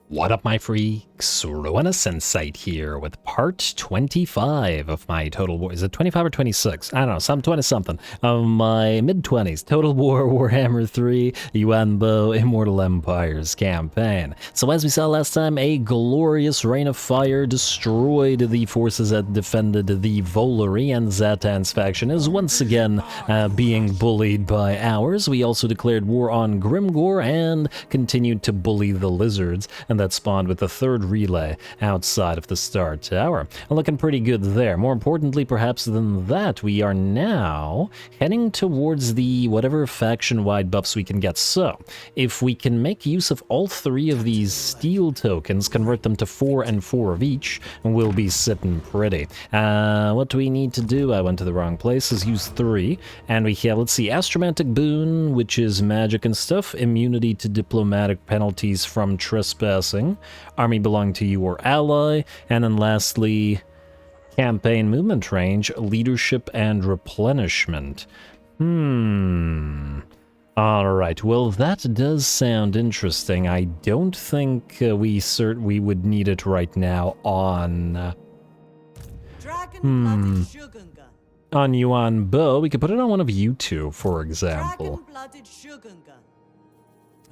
What up, my freaks? RuinusInsight here with part 25 of my Total War. Is it 25 or 26? I don't know, some 20-something of my mid-20s Total War Warhammer 3 Yuan Bo Immortal Empires campaign. So as we saw last time, a glorious rain of fire destroyed the forces that defended the Volary, and Zatan's faction is once again being bullied by ours. We also declared war on Grimgor and continued to bully the lizards, and that spawned with the third relay outside of the Star Tower. Looking pretty good there. More importantly, perhaps than that, we are now heading towards the whatever faction-wide buffs we can get. So, if we can make use of all three of these steel tokens, convert them to 4 and 4 of each, we'll be sitting pretty. What do we need to do? I went to the wrong places. Use 3. And we have, let's see, Astromantic Boon, which is magic and stuff, immunity to diplomatic penalties from trespassing, army belonging to you or ally, and then lastly, campaign movement range, leadership, and replenishment. Alright, well that does sound interesting. I don't think we would need it right now on... on Yuan Bo. We could put it on one of you two, for example.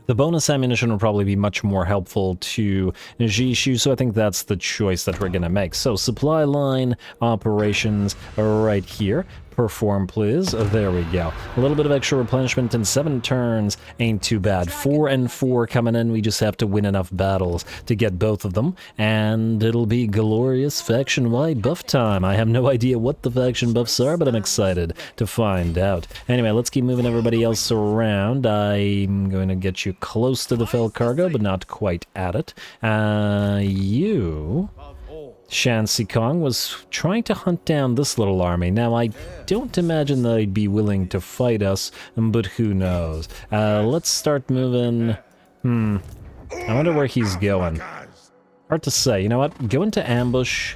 The bonus ammunition will probably be much more helpful to Jishu, so I think that's the choice that we're gonna make. So, supply line operations right here. Perform, please. There we go. A little bit of extra replenishment in 7 turns ain't too bad. 4 and 4 coming in. We just have to win enough battles to get both of them, and it'll be glorious faction-wide buff time. I have no idea what the faction buffs are, but I'm excited to find out. Anyway, let's keep moving everybody else around. I'm going to get you close to the Fel Cargo, but not quite at it. You... Shanxi Kong was trying to hunt down this little army. Now, I don't imagine they'd be willing to fight us, but who knows. Let's start moving... I wonder where he's going. Hard to say. You know what? Go into ambush.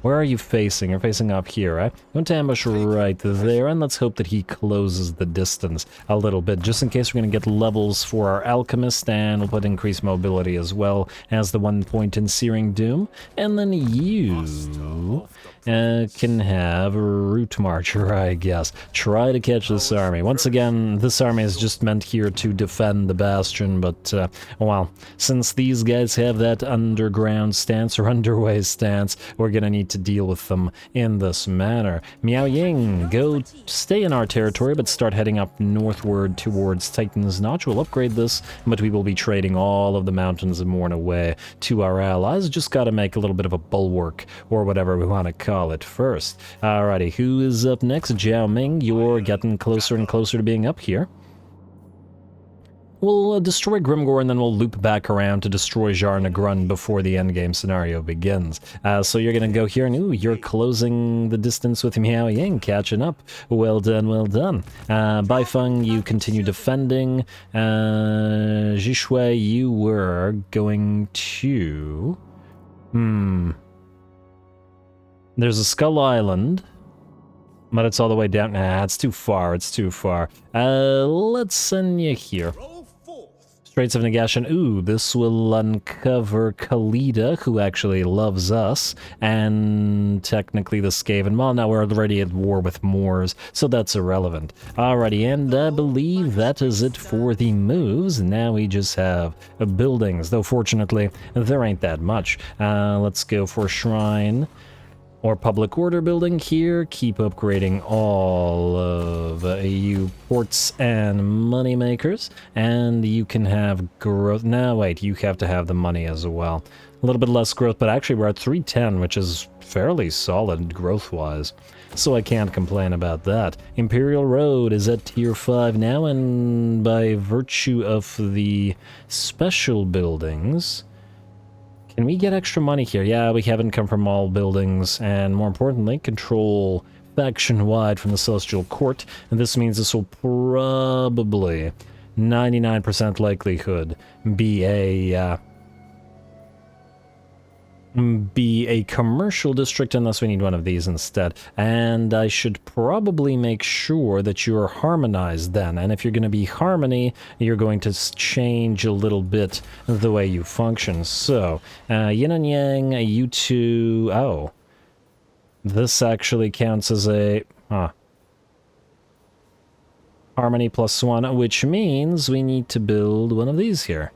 Where are you facing? You're facing up here, right? Go into ambush right there, and let's hope that he closes the distance a little bit, just in case we're going to get levels for our Alchemist, and we'll put increased mobility as well as the 1 point in Searing Doom. And then you can have a Route Marcher, I guess. Try to catch this army. Once again, this army is just meant here to defend the Bastion, but, well, since these guys have that underground stance, or underway stance, we're gonna need to deal with them in this manner. MIAO YING, go stay in our territory, but start heading up northward towards Titan's Notch. We'll upgrade this, but we will be trading all of the Mountains of Morn away to our allies. Just gotta make a little bit of a bulwark, or whatever we want to call it first. Alrighty, who is up next? Jiao Ming, you're getting closer and closer to being up here. We'll destroy Grimgor, and then we'll loop back around to destroy Jar Nagrun before the endgame scenario begins. So you're gonna go here, and ooh, you're closing the distance with MIAO YING, catching up. Well done, well done. Baifeng, you continue defending. Jishui, you were going to... There's a Skull Island, but it's all the way down. Nah, it's too far, it's too far. Let's send you here. Straits of Nagashon. Ooh, this will uncover Khalida, who actually loves us, and technically the Skaven. Well, now we're already at war with Moors, so that's irrelevant. Alrighty, and I believe that is it for the moves. Now we just have buildings, though fortunately there ain't that much. Let's go for Shrine. Or public order building here. Keep upgrading all of EU ports and money makers, and you can have growth. No, wait, you have to have the money as well. A little bit less growth, but actually we're at 310, which is fairly solid growth-wise, so I can't complain about that. Imperial Road is at tier 5 now, and by virtue of the special buildings... Can we get extra money here? Yeah, we have income from all buildings, and more importantly, control faction-wide from the Celestial Court, and this means this will probably, 99% likelihood, be a be a commercial district unless we need one of these instead. And I should probably make sure that you're harmonized then. And if you're going to be harmony, you're going to change a little bit the way you function. So, yin and yang, you two... Oh. This actually counts as a... Harmony +1, which means we need to build one of these here.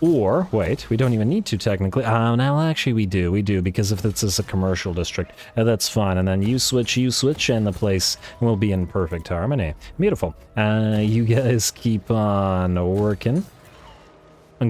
Or, wait, we don't even need to technically. Now actually we do, because if this is a commercial district, that's fine. And then you switch, and the place will be in perfect harmony. Beautiful. You guys keep on working.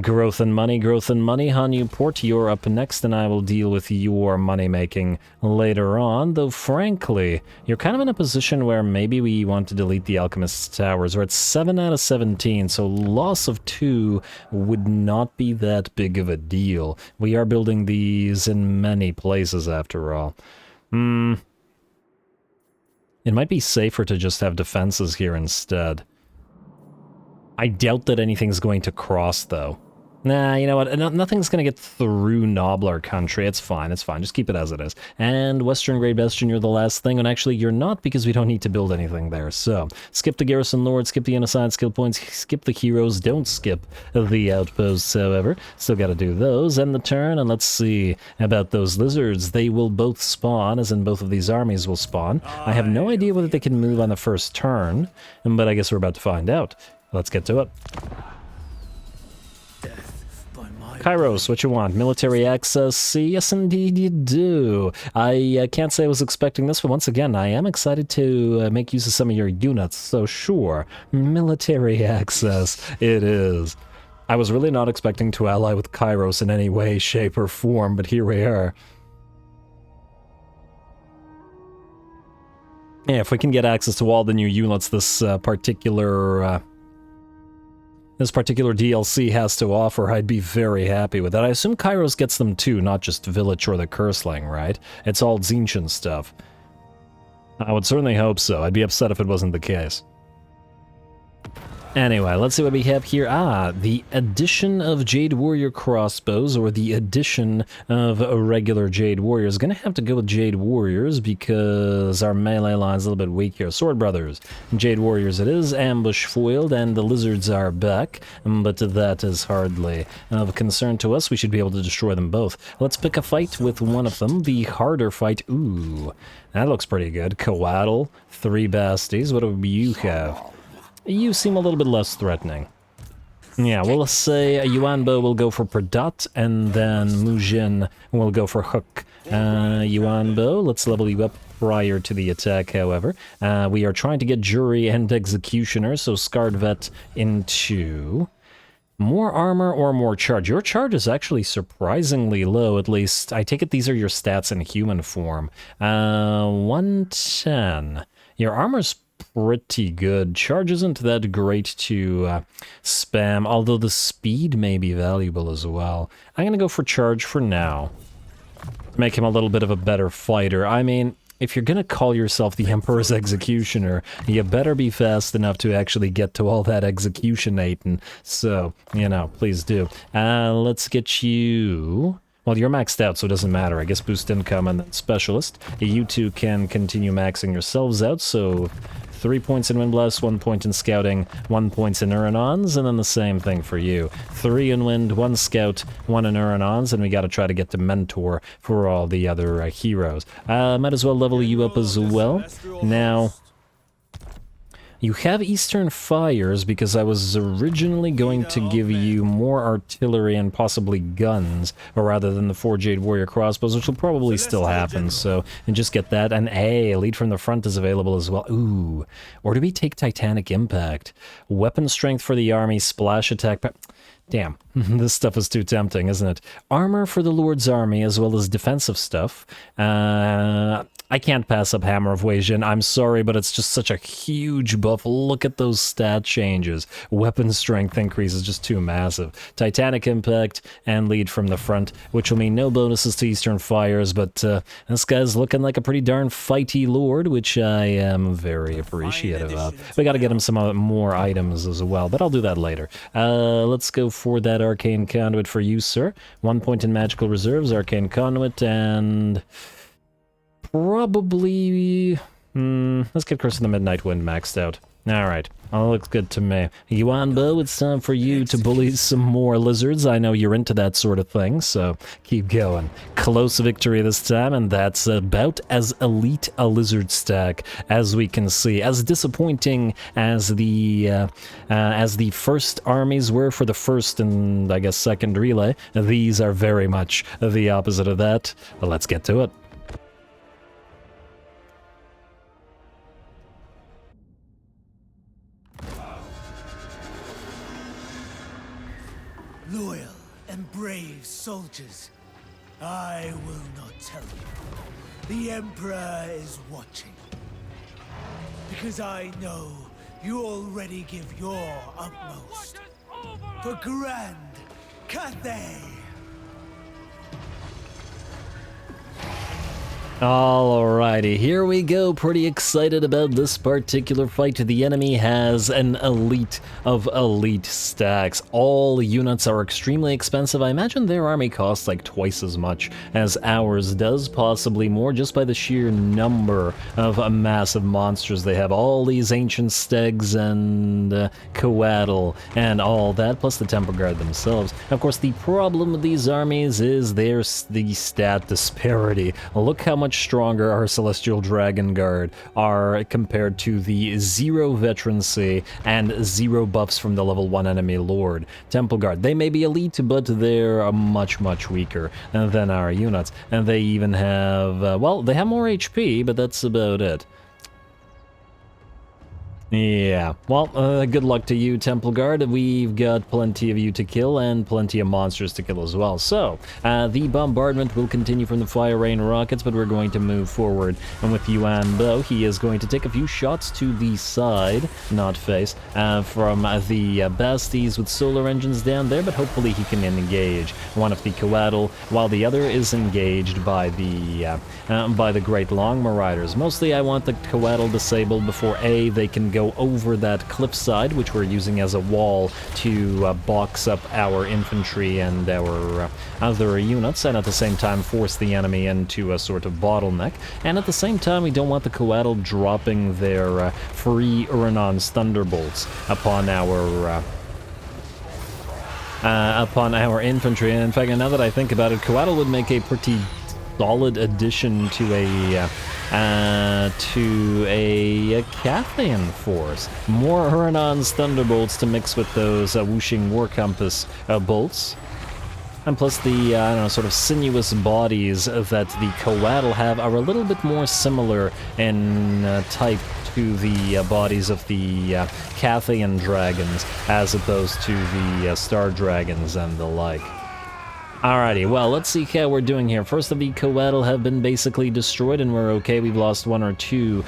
Growth and money, Hanyu Port, you're up next, and I will deal with your money-making later on, though frankly, you're kind of in a position where maybe we want to delete the Alchemist's Towers. We're at 7 out of 17, so loss of 2 would not be that big of a deal. We are building these in many places, after all. It might be safer to just have defenses here instead. I doubt that anything's going to cross, though. Nah, you know what? Nothing's going to get through Noblar country. It's fine. Just keep it as it is. And Western Great Bastion, you're the last thing. And actually, you're not, because we don't need to build anything there. So, skip the Garrison Lord, skip the Unassigned skill points, skip the heroes. Don't skip the outposts, however. Still got to do those. End the turn, and let's see about those lizards. They will both spawn, as in both of these armies will spawn. I have no idea whether they can move on the first turn, but I guess we're about to find out. Let's get to it. Kairos, what you want? Military access? Yes, indeed you do. I can't say I was expecting this, but once again, I am excited to make use of some of your units, so sure. Military access, it is. I was really not expecting to ally with Kairos in any way, shape, or form, but here we are. Yeah, if we can get access to all the new units this particular DLC has to offer, I'd be very happy with that. I assume Kairos gets them too, not just Village or the Curseling, right? It's all Tzeentchian stuff. I would certainly hope so. I'd be upset if it wasn't the case. Anyway, let's see what we have here. The addition of Jade Warrior crossbows, or the addition of a regular Jade Warriors. Gonna have to go with Jade Warriors because our melee line's a little bit weak here. Sword Brothers, Jade Warriors it is, ambush foiled, and the lizards are back, but that is hardly of concern to us. We should be able to destroy them both. Let's pick a fight with one of them, the harder fight. Ooh, that looks pretty good. Coatl, 3 Basties. What do you have? You seem a little bit less threatening. Yeah, well, let's say Yuan Bo will go for Pradat, and then Mujin will go for Hook. Yuan Bo, let's level you up prior to the attack, however. We are trying to get Jury and Executioner, so Scarred Vet into... More armor or more charge? Your charge is actually surprisingly low, at least. I take it these are your stats in human form. 110. Your armor's pretty good. Charge isn't that great to spam, although the speed may be valuable as well. I'm gonna go for charge for now. Make him a little bit of a better fighter. I mean, if you're gonna call yourself the Emperor's Executioner, you better be fast enough to actually get to all that executionating. So, you know, please do. Let's get you... Well, you're maxed out, so it doesn't matter. I guess boost income and then specialist. You two can continue maxing yourselves out, so 3 points in Wind Blast, 1 point in Scouting, 1 point in Uranons, and then the same thing for you. 3 in Wind, 1 Scout, 1 in Uranons, and we gotta try to get to Mentor for all the other heroes. Might as well level you up as well. Now... You have Eastern Fires because I was originally going to give you more artillery and possibly guns, or rather than the 4 Jade Warrior crossbows, which will probably still happen, so, and just get that. And a lead from the front is available as well. Ooh, or do we take Titanic Impact? Weapon strength for the army, splash attack... Damn, this stuff is too tempting, isn't it? Armor for the Lord's army, as well as defensive stuff. I can't pass up Hammer of Wei Jin. I'm sorry, but it's just such a huge buff. Look at those stat changes. Weapon strength increase is just too massive. Titanic Impact and lead from the front, which will mean no bonuses to Eastern Fires, but this guy's looking like a pretty darn fighty lord, which I am very appreciative of. We gotta get him some more items as well, but I'll do that later. Let's go for that Arcane Conduit for you, sir. 1 point in Magical Reserves, Arcane Conduit, and... probably... let's get Curse of the Midnight Wind maxed out. Alright, all looks good to me. Yuan Bo, it's time for you to bully some more lizards. I know you're into that sort of thing, so keep going. Close victory this time, and that's about as elite a lizard stack as we can see. As disappointing as the first armies were for the first and, I guess, second relay, these are very much the opposite of that. But let's get to it. Loyal and brave soldiers, I will not tell you. The Emperor is watching. Because I know you already give your utmost for Grand Cathay. Alrighty, here we go. Pretty excited about this particular fight. The enemy has an elite of elite stacks. All units are extremely expensive. I imagine their army costs like twice as much as ours does, possibly more, just by the sheer number of massive monsters they have. All these ancient stegs and coatl and all that, plus the Temple Guard themselves. Of course, the problem with these armies is the stat disparity. Look how much stronger our Celestial Dragon Guard are compared to the 0 veterancy and 0 buffs from the level 1 enemy lord. Temple Guard, they may be elite, but they're much weaker than our units. And they even have, well, they have more HP, but that's about it. Yeah, well, good luck to you, Temple Guard. We've got plenty of you to kill and plenty of monsters to kill as well. So, the bombardment will continue from the Fire Rain rockets, but we're going to move forward. And with Yuan Bo, he is going to take a few shots to the side, not face, from the Basties with solar engines down there, but hopefully he can engage one of the coatl, while the other is engaged by the Great Long Marauders. Mostly I want the coatl disabled before A, they can go over that cliffside, which we're using as a wall to box up our infantry and our other units, and at the same time force the enemy into a sort of bottleneck. And at the same time, we don't want the coatl dropping their free Ruinous thunderbolts upon our infantry. And in fact, now that I think about it, coatl would make a pretty solid addition to a Cathayan force. More Ruinous thunderbolts to mix with those whooshing war compass bolts. And plus the, I don't know, sort of sinuous bodies that the coatl have are a little bit more similar in type to the bodies of the Cathayan dragons, as opposed to the star dragons and the like. Alrighty, well, let's see how we're doing here. First of the coatl have been basically destroyed, and we're okay. We've lost 1 or 2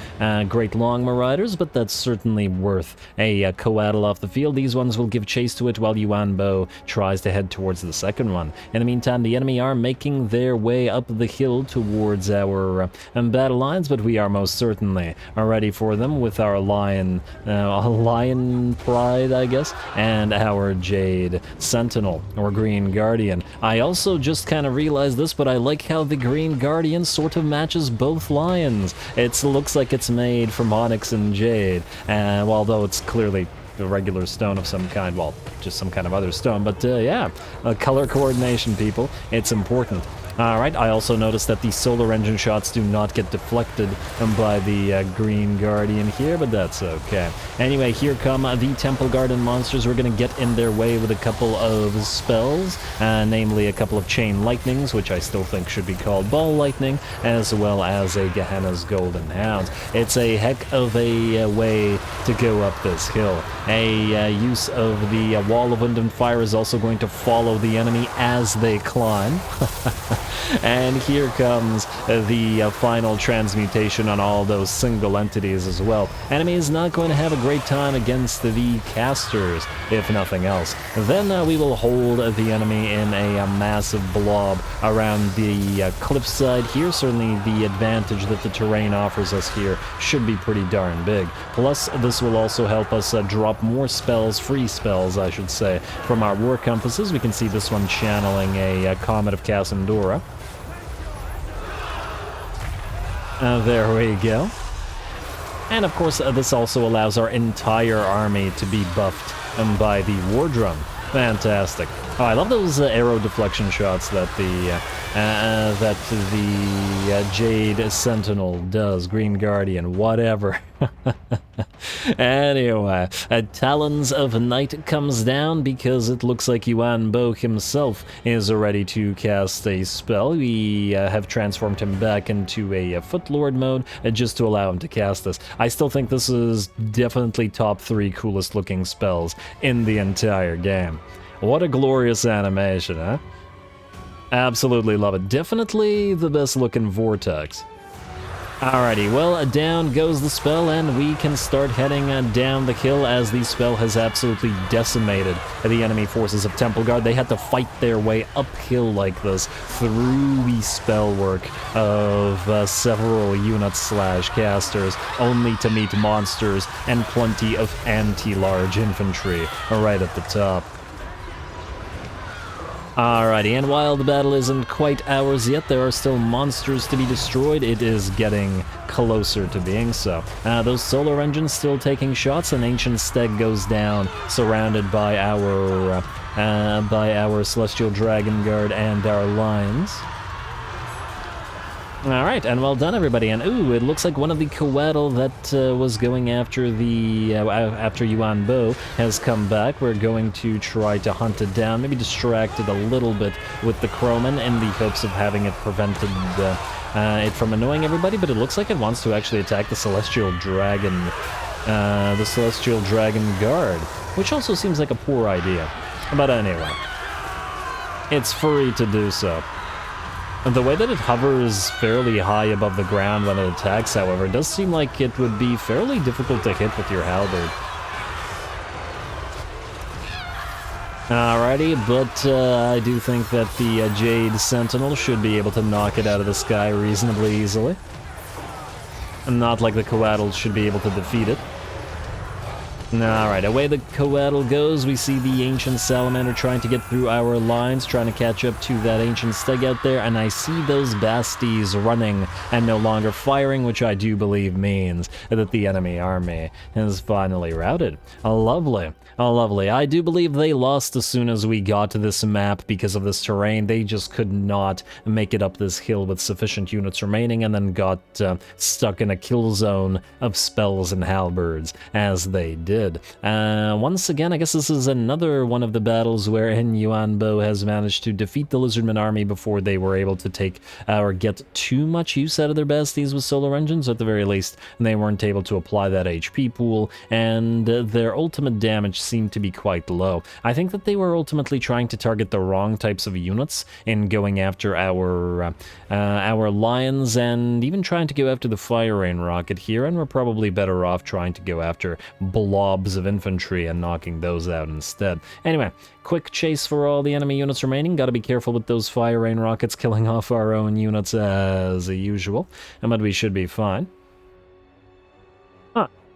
Great Long Marauders, but that's certainly worth a coatl off the field. These ones will give chase to it while Yuan Bo tries to head towards the second one. In the meantime, the enemy are making their way up the hill towards our battle lines, but we are most certainly ready for them with our lion pride, I guess, and our Jade Sentinel, or Green Guardian. I also just kind of realized this, but I like how the Green Guardian sort of matches both lions. It looks like it's made from onyx and jade, although it's clearly a regular stone of some kind, well, just some kind of other stone, but yeah, color coordination, people, it's important. Alright, I also noticed that the solar engine shots do not get deflected by the Green Guardian here, but that's okay. Anyway, here come the Temple Garden monsters. We're going to get in their way with a couple of spells, namely a couple of Chain Lightnings, which I still think should be called Ball Lightning, as well as a Gehenna's Golden Hound. It's a heck of a way to go up this hill. A use of the Wall of Wind and Fire is also going to follow the enemy as they climb. And here comes the final transmutation on all those single entities as well. Enemy is not going to have a great time against the casters, if nothing else. Then we will hold the enemy in a massive blob around the cliffside here. Certainly the advantage that the terrain offers us here should be pretty darn big. Plus, this will also help us drop more spells, free spells, I should say, from our war compasses. We can see this one channeling a Comet of Casandora. There we go. And of course, this also allows our entire army to be buffed by the War Drum. Fantastic. Oh, I love those arrow deflection shots that the Jade Sentinel does, Green Guardian, whatever. Anyway, Talons of Night comes down because it looks like Yuan Bo himself is ready to cast a spell. We have transformed him back into a Footlord mode just to allow him to cast this. I still think this is definitely top 3 coolest looking spells in the entire game. What a glorious animation, huh? Absolutely love it. Definitely the best looking Vortex. Alrighty, well, down goes the spell, and we can start heading down the hill as the spell has absolutely decimated the enemy forces of Temple Guard. They had to fight their way uphill like this through the spell work of several units / casters, only to meet monsters and plenty of anti-large infantry right at the top. Alrighty, and while the battle isn't quite ours yet, there are still monsters to be destroyed. It is getting closer to being so. Those solar engines still taking shots. An ancient steg goes down, surrounded by our Celestial Dragon Guard and our lines. Alright, and well done, everybody. And ooh, it looks like one of the Coatl that was going after the after Yuan Bo has come back. We're going to try to hunt it down, maybe distract it a little bit with the Croman in the hopes of having it prevented it from annoying everybody, but it looks like it wants to actually attack the Celestial Dragon Guard, which also seems like a poor idea. But anyway, it's free to do so. The way that it hovers fairly high above the ground when it attacks, however, does seem like it would be fairly difficult to hit with your halberd. Alrighty, but I do think that the Jade Sentinel should be able to knock it out of the sky reasonably easily. And not like the Coatl should be able to defeat it. Alright, away the Coatl goes. We see the Ancient Salamander trying to get through our lines, trying to catch up to that Ancient Steg out there, and I see those Basties running and no longer firing, which I do believe means that the enemy army is finally routed. Lovely. Oh, lovely. I do believe they lost as soon as we got to this map because of this terrain. They just could not make it up this hill with sufficient units remaining, and then got stuck in a kill zone of spells and halberds, as they did. Once again, I guess this is another one of the battles wherein Yuan Bo has managed to defeat the Lizardman army before they were able to take or get too much use out of their Basties with solar engines. At the very least, they weren't able to apply that HP pool, and their ultimate damage seemed to be quite low. I think that they were ultimately trying to target the wrong types of units in going after our lions, and even trying to go after the Fire Rain rocket here, and we're probably better off trying to go after blobs of infantry and knocking those out instead. Anyway, quick chase for all the enemy units remaining. Gotta be careful with those Fire Rain rockets killing off our own units as usual, but we should be fine.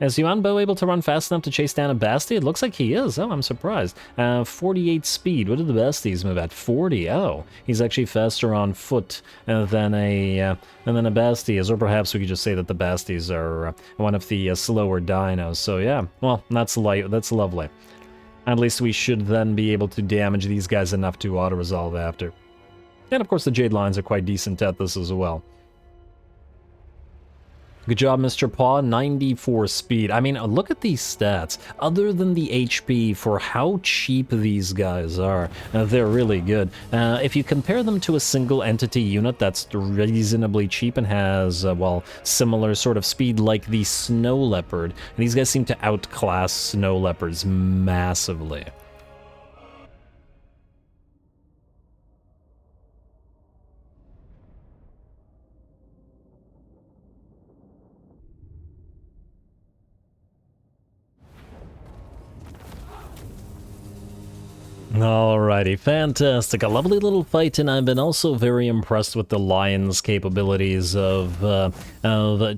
Is Yuan Bo able to run fast enough to chase down a Bastie? It looks like he is. Oh, I'm surprised. 48 speed. What did the Basties move at? 40. Oh, he's actually faster on foot than a Bastie is. Or perhaps we could just say that the Basties are one of the slower dinos. So yeah, well, that's lovely. At least we should then be able to damage these guys enough to auto-resolve after. And of course the Jade lines are quite decent at this as well. Good job, Mr. Paw. 94 speed. I mean, look at these stats. Other than the HP, for how cheap these guys are, they're really good. If you compare them to a single entity unit that's reasonably cheap and has, well, similar sort of speed like the Snow Leopard, these guys seem to outclass Snow Leopards massively. Alrighty, fantastic. A lovely little fight, and I've been also very impressed with the lion's capabilities of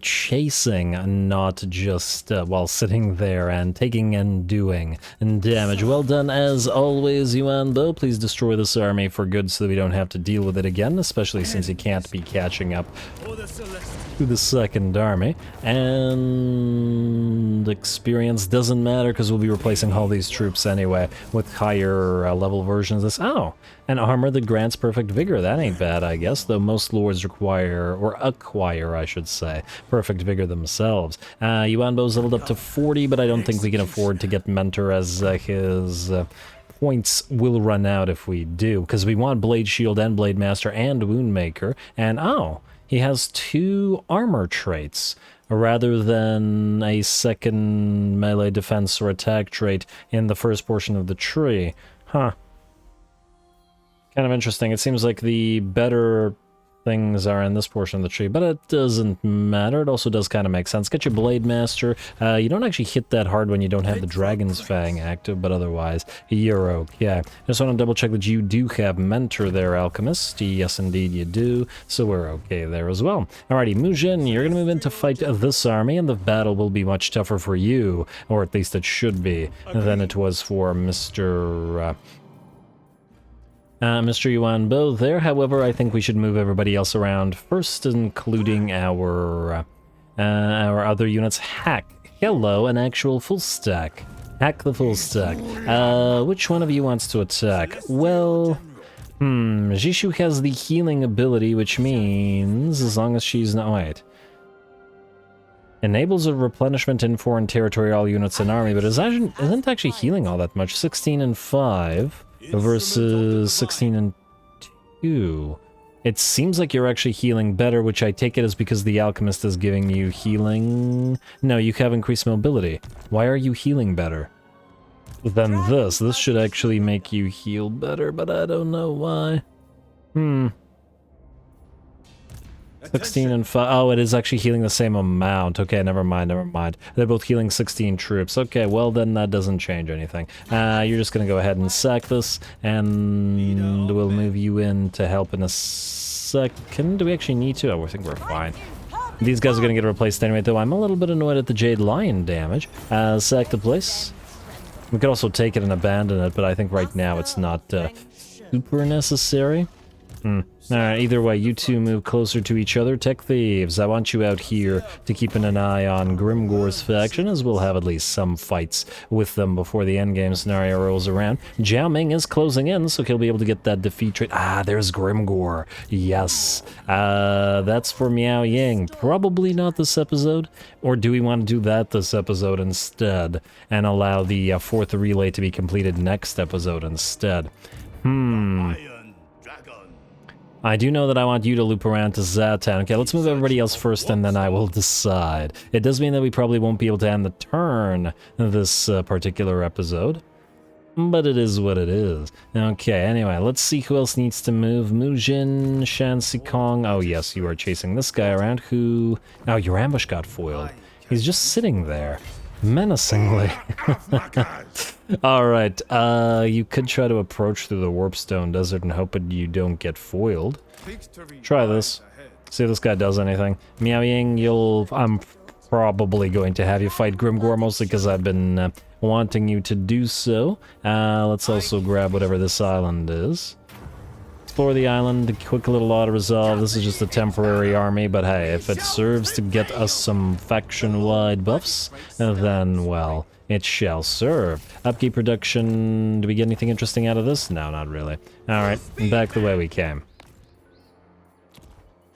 chasing, not just while sitting there and taking and doing damage. Well done as always, Yuan Bo. Please destroy this army for good so that we don't have to deal with it again, especially since you can't be catching up to the second army. And experience doesn't matter because we'll be replacing all these troops anyway with higher level versions of this. Oh, an armor that grants perfect vigor. That ain't bad, I guess, though most lords require, or acquire, I should say, perfect vigor themselves. Yuan Bo's leveled up to 40, but I don't think we can afford to get Mentor, as his points will run out if we do, because we want Blade Shield and Blade Master and Woundmaker, and oh, he has 2 armor traits, rather than a second melee defense or attack trait in the first portion of the tree. Huh. Kind of interesting. It seems like the better things are in this portion of the tree, but it doesn't matter. It also does kind of make sense. Get your Blade Master. You don't actually hit that hard when you don't have the Dragon's Fang active, but otherwise, you're okay. Just want to double check that you do have Mentor there, Alchemist. Yes, indeed you do, so we're okay there as well. Alrighty, Mujin, you're going to move in to fight this army, and the battle will be much tougher for you, or at least it should be, than it was for Mr. Yuan Bo there. However, I think we should move everybody else around first, including our other units. Hack. Hello, an actual full stack. Hack the full stack. Which one of you wants to attack? Well, Jishu has the healing ability, which means as long as she's not... Wait. Enables a replenishment in foreign territory, all units in army, but isn't actually healing all that much. 16 and 5 versus 16 and 2. It seems like you're actually healing better, which I take it is because the Alchemist is giving you healing. No, you have increased mobility. Why are you healing better than this? This should actually make you heal better, but I don't know why. 16 and 5. Oh, it is actually healing the same amount. Okay, never mind. They're both healing 16 troops. Okay, well then that doesn't change anything. You're just gonna go ahead and sack this, and we'll move you in to help in a second. Do we actually need to? Oh, I think we're fine. These guys are gonna get replaced anyway, though I'm a little bit annoyed at the Jade Lion damage. Sack the place. We could also take it and abandon it, but I think right now it's not super necessary. Alright, either way, you two move closer to each other. Tech Thieves, I want you out here to keep an eye on Grimgor's faction, as we'll have at least some fights with them before the endgame scenario rolls around. Jiao Ming is closing in, so he'll be able to get that defeat trait. Ah, there's Grimgor. Yes. That's for Miao Ying. Probably not this episode. Or do we want to do that this episode instead, and allow the 4th relay to be completed next episode instead? I do know that I want you to loop around to Zatan. Okay, let's move everybody else first, and then I will decide. It does mean that we probably won't be able to end the turn this particular episode, but it is what it is. Okay, anyway, let's see who else needs to move. Mujin, Shanxi Kong. Oh yes, you are chasing this guy around who... Oh, your ambush got foiled. He's just sitting there, menacingly. Alright, you could try to approach through the Warpstone Desert and hope that you don't get foiled. Try this. See if this guy does anything. Miao Ying, I'm probably going to have you fight Grimgor, mostly because I've been wanting you to do so. Let's also grab whatever this island is. Explore the island, quick little auto-resolve. This is just a temporary army, but hey, if it serves to get us some faction-wide buffs, then, well, it shall serve. Upkeep production, do we get anything interesting out of this? No, not really. Alright, back the way we came.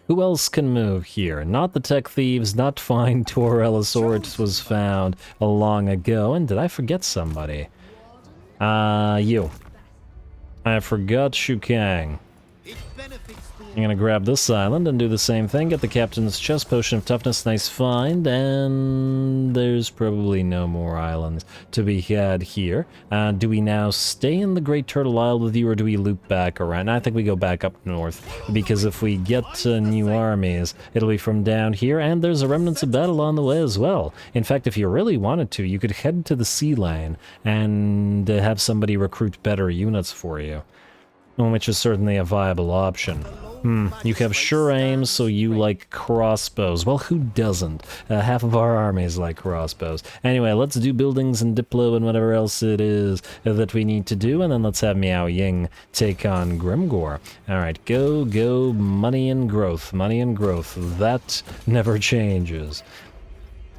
Who else can move here? Not the Tech Thieves, not Fine Torellosaurus was found long ago, and did I forget somebody? You. I forgot Shukang. I'm gonna grab this island and do the same thing. Get the captain's chest, potion of toughness, nice find, and there's probably no more islands to be had here. Do we now stay in the Great Turtle Isle with you, or do we loop back around? I think we go back up north, because if we get new armies, it'll be from down here, and there's a remnants of battle on the way as well. In fact, if you really wanted to, you could head to the sea lane and have somebody recruit better units for you, which is certainly a viable option. You have sure aims, so you like crossbows. Well, who doesn't? Half of our armies like crossbows. Anyway, let's do buildings and Diplo and whatever else it is that we need to do, and then let's have MIAO YING take on Grimgor. Alright, go, money and growth. Money and growth. That never changes.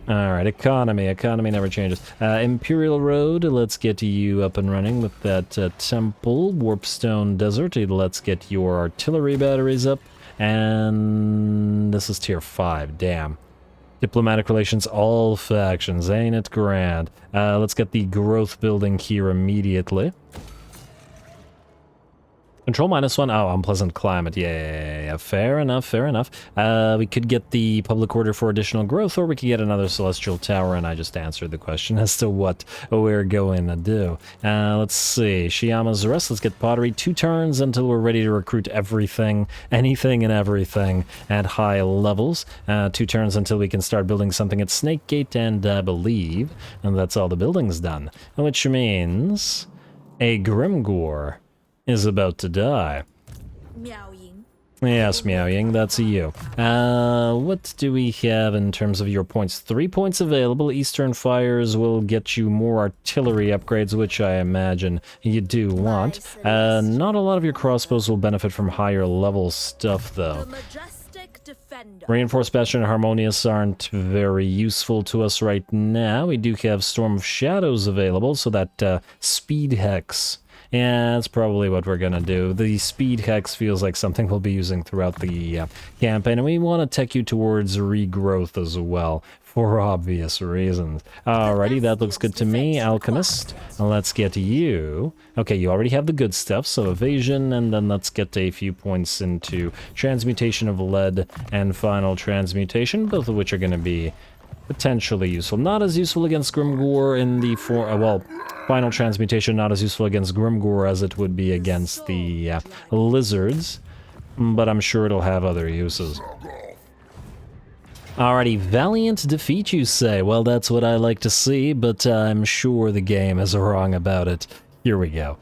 Alright, economy never changes. Imperial Road, let's get you up and running with that temple. Warpstone Desert, let's get your artillery batteries up. And this is tier 5, damn. Diplomatic relations, all factions, ain't it grand? Let's get the growth building here immediately. Control -1, oh, unpleasant climate, yeah, fair enough. We could get the public order for additional growth, or we could get another celestial tower, and I just answered the question as to what we're going to do. Let's see, Shiama's Rest, let's get pottery, 2 turns until we're ready to recruit everything, anything and everything at high levels. 2 turns until we can start building something at Snake Gate, and I believe, and that's all the buildings done, which means a Grimgor is about to die. Yes, MIAO YING, that's a you. What do we have in terms of your points? 3 points available. Eastern Fires will get you more artillery upgrades, which I imagine you do want. Not a lot of your crossbows will benefit from higher level stuff, though. Reinforced Bastion and Harmonious aren't very useful to us right now. We do have Storm of Shadows available, so that Speed Hex, yeah, that's probably what we're gonna do. The Speed Hex feels like something we'll be using throughout the campaign, and we want to tech you towards regrowth as well, for obvious reasons. Alrighty, that looks good to me. Alchemist, let's get you. Okay, you already have the good stuff, so evasion, and then let's get a few points into transmutation of lead and final transmutation, both of which are gonna be potentially useful. Not as useful against Grimgor in the final transmutation, not as useful against Grimgor as it would be against the lizards, but I'm sure it'll have other uses. Alrighty, valiant defeat, you say? Well, that's what I like to see, but I'm sure the game is wrong about it. Here we go.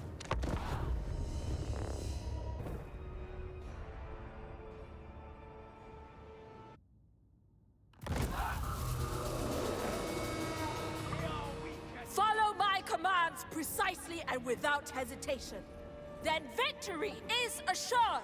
Precisely and without hesitation. Then victory is assured.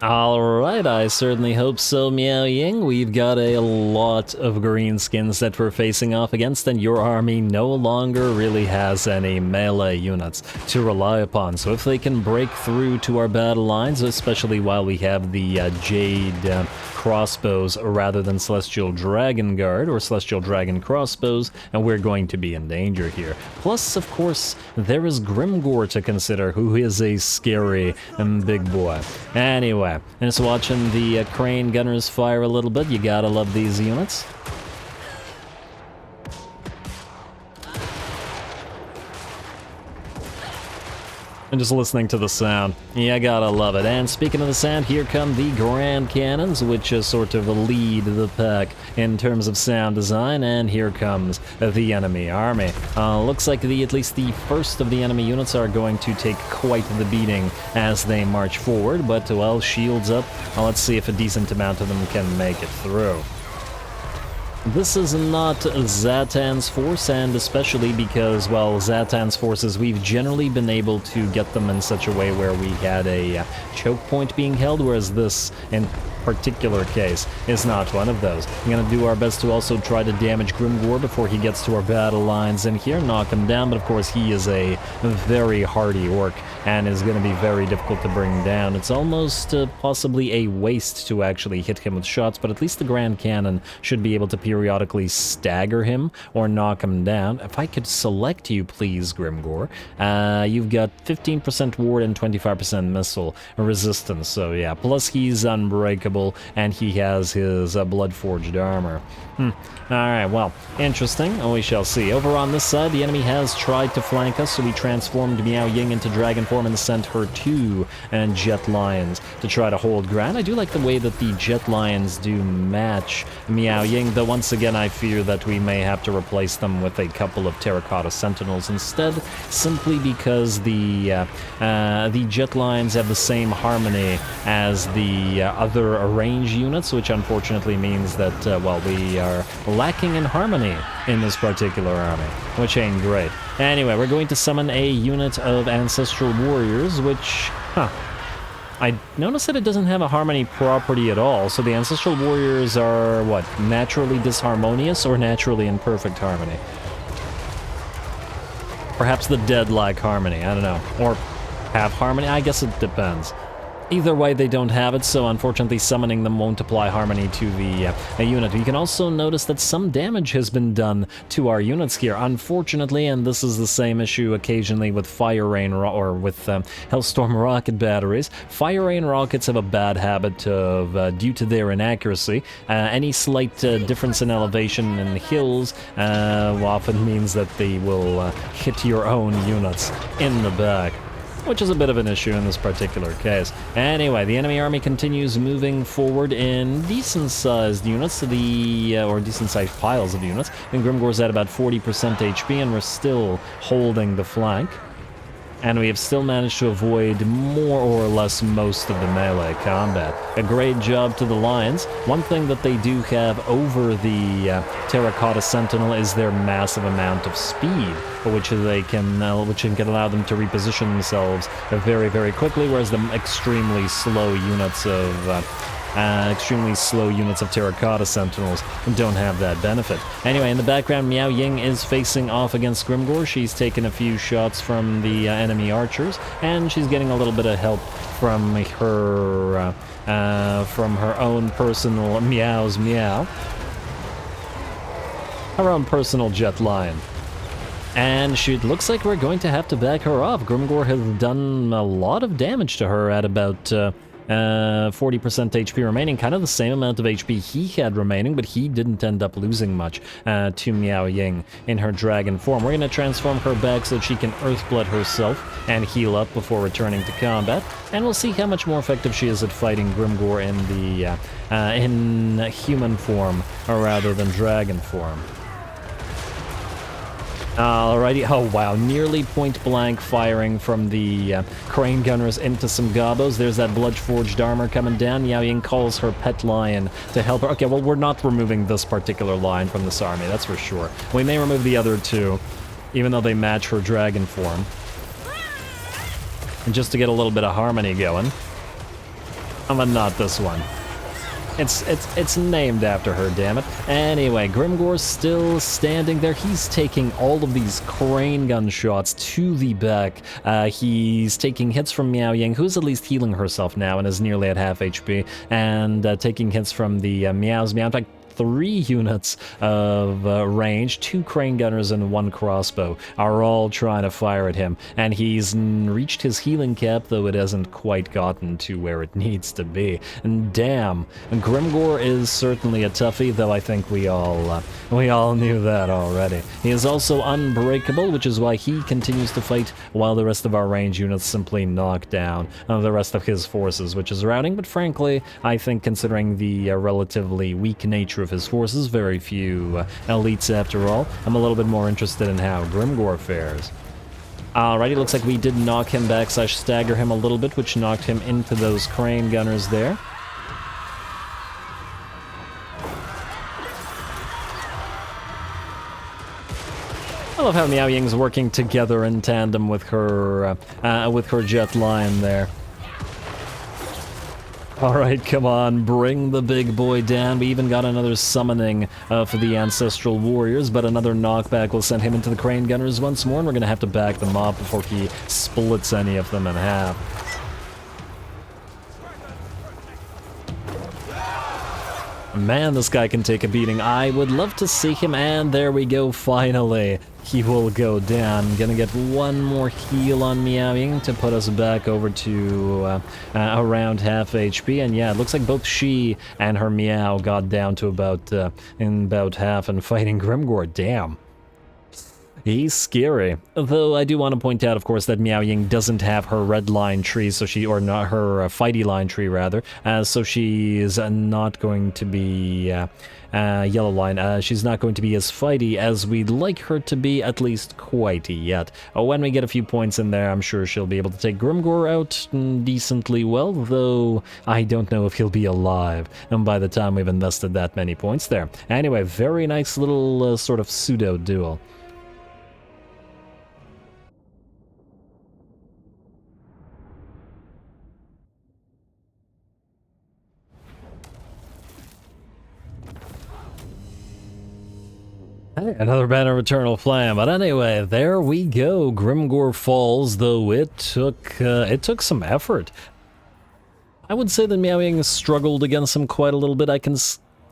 Alright, I certainly hope so, MIAO YING. We've got a lot of greenskins that we're facing off against, and your army no longer really has any melee units to rely upon. So if they can break through to our battle lines, especially while we have the Jade crossbows rather than Celestial Dragon Guard or Celestial Dragon crossbows, and we're going to be in danger here. Plus, of course, there is Grimgor to consider, who is a scary big boy. Anyway, and just watching the crane gunners fire a little bit. You gotta love these units. And just listening to the sound, yeah, gotta love it. And speaking of the sound, here come the Grand Cannons, which is sort of lead the pack in terms of sound design, and here comes the enemy army. Looks like at least the first of the enemy units are going to take quite the beating as they march forward, but, well, shields up. Let's see if a decent amount of them can make it through. This is not Zatan's force, and especially because, well, Zatan's forces, we've generally been able to get them in such a way where we had a choke point being held, whereas this, in particular case, is not one of those. I'm gonna do our best to also try to damage Grimgor before he gets to our battle lines in here, knock him down, but of course he is a very hardy orc and is going to be very difficult to bring down. It's almost possibly a waste to actually hit him with shots, but at least the Grand Cannon should be able to periodically stagger him or knock him down. If I could select you, please, Grimgor. You've got 15% ward and 25% missile resistance, so yeah, plus he's unbreakable, and he has his blood-forged armor. Alright, well, interesting. We shall see. Over on this side, the enemy has tried to flank us, so we transformed MIAO YING into dragon form and sent her 2 Jet Lions to try to hold ground. I do like the way that the Jet Lions do match MIAO YING, though once again I fear that we may have to replace them with a couple of Terracotta Sentinels instead, simply because the Jet Lions have the same harmony as the other range units, which unfortunately means that, well, we are lacking in harmony in this particular army, which ain't great. Anyway, we're going to summon a unit of Ancestral Warriors, which, I noticed that it doesn't have a harmony property at all, so the Ancestral Warriors are, what, naturally disharmonious or naturally in perfect harmony? Perhaps the dead like harmony, I don't know. Or have harmony, I guess it depends. Either way, they don't have it, so unfortunately summoning them won't apply harmony to the unit. You can also notice that some damage has been done to our units here, unfortunately, and this is the same issue occasionally with Fire Rain or with Hellstorm rocket batteries. Fire Rain rockets have a bad habit of, due to their inaccuracy, any slight difference in elevation in hills often means that they will hit your own units in the back, which is a bit of an issue in this particular case. Anyway, the enemy army continues moving forward in decent-sized units, or decent-sized piles of units, and Grimgor's at about 40% HP, and we're still holding the flank. And we have still managed to avoid more or less most of the melee combat. A great job to the Lions. One thing that they do have over the Terracotta Sentinel is their massive amount of speed, which can allow them to reposition themselves very, very quickly, whereas the extremely slow units of Terracotta Sentinels don't have that benefit. Anyway, in the background, MIAO YING is facing off against Grimgor. She's taken a few shots from the enemy archers, and she's getting a little bit of help from her own personal Meow's Meow. Her own personal Jet Lion. And it looks like we're going to have to back her off. Grimgor has done a lot of damage to her at about 40% HP remaining, kind of the same amount of HP he had remaining, but he didn't end up losing much to MIAO YING in her dragon form. We're going to transform her back so that she can Earthblood herself and heal up before returning to combat, and we'll see how much more effective she is at fighting Grimgor in the in human form rather than dragon form. Alrighty, oh wow, nearly point-blank firing from the crane gunners into some gobos. There's that blood-forged armor coming down. MIAO YING calls her pet lion to help her. Okay, well, we're not removing this particular lion from this army, that's for sure. We may remove the other two, even though they match her dragon form. And just to get a little bit of harmony going. But not this one. It's named after her, damn it. Anyway, Grimgor's still standing there. He's taking all of these crane gun shots to the back. He's taking hits from MIAO YING, who's at least healing herself now and is nearly at half HP, and taking hits from the Meow's Meow. In fact, 3 units of range, 2 crane gunners and 1 crossbow are all trying to fire at him, and he's reached his healing cap, though it hasn't quite gotten to where it needs to be. And damn, Grimgor is certainly a toughie, though I think we all knew that already. He is also unbreakable, which is why he continues to fight while the rest of our range units simply knock down the rest of his forces, which is routing, but frankly, I think considering the relatively weak nature of his forces, very few elites after all, I'm a little bit more interested in how Grimgor fares. Alrighty, looks like we did knock him back / stagger him a little bit, which knocked him into those crane gunners there. I love how MIAO YING's working together in tandem with her Jet Lion there. Alright, come on, bring the big boy down. We even got another summoning for the Ancestral Warriors, but another knockback will send him into the Crane Gunners once more, and we're gonna have to back them up before he splits any of them in half. Man, this guy can take a beating. I would love to see him, and there we go, finally. He will go down. Gonna get one more heal on MIAO YING to put us back over to around half HP. And yeah, it looks like both she and her MIAO got down to about half and fighting Grimgor. Damn. He's scary. Though I do want to point out, of course, that MIAO YING doesn't have her red line tree, so she, or not her fighty line tree rather, so she is not going to be yellow line. She's not going to be as fighty as we'd like her to be, at least quite yet. When we get a few points in there, I'm sure she'll be able to take Grimgor out decently well, though I don't know if he'll be alive and by the time we've invested that many points there. Anyway, very nice little sort of pseudo duel. Hey, another banner of Eternal Flame, but anyway, there we go. Grimgor falls, though it took some effort. I would say that MIAO YING struggled against him quite a little bit.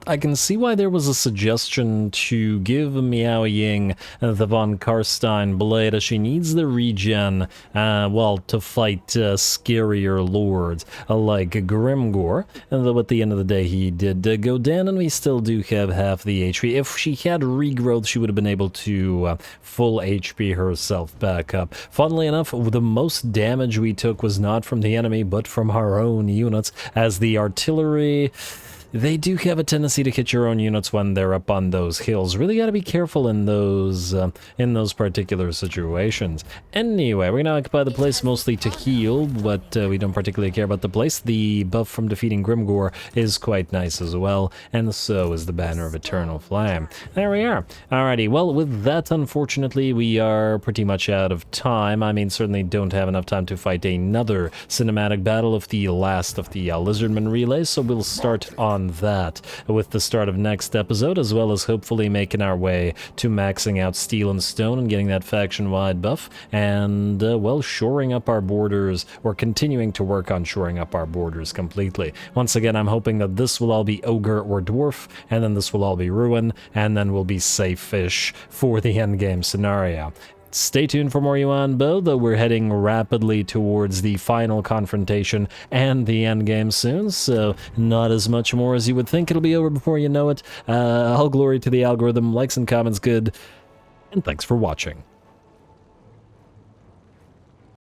I can see why there was a suggestion to give MIAO YING the Von Karstein Blade, as she needs the regen, well, to fight scarier lords like Grimgor. And though at the end of the day he did go down, and we still do have half the HP. If she had regrowth, she would have been able to full HP herself back up. Funnily enough, the most damage we took was not from the enemy, but from our own units, as the artillery... They do have a tendency to hit your own units when they're up on those hills. Really got to be careful in those particular situations. Anyway, we're gonna occupy the place mostly to heal, but we don't particularly care about the place. The buff from defeating Grimgor is quite nice as well, and so is the Banner of Eternal Flame. There we are. Alrighty, well, with that, unfortunately, we are pretty much out of time. I mean, certainly don't have enough time to fight another cinematic battle of the last of the Lizardman relays, so we'll start on that with the start of next episode, as well as hopefully making our way to maxing out Steel and Stone and getting that faction-wide buff, and well, shoring up our borders, or continuing to work on shoring up our borders completely. Once again, I'm hoping that this will all be Ogre or Dwarf, and then this will all be Ruin, and then we'll be safe-ish for the endgame scenario. Stay tuned for more Yuan Bo, though we're heading rapidly towards the final confrontation and the endgame soon, so not as much more as you would think. It'll be over before you know it. All glory to the algorithm, likes and comments good, and thanks for watching.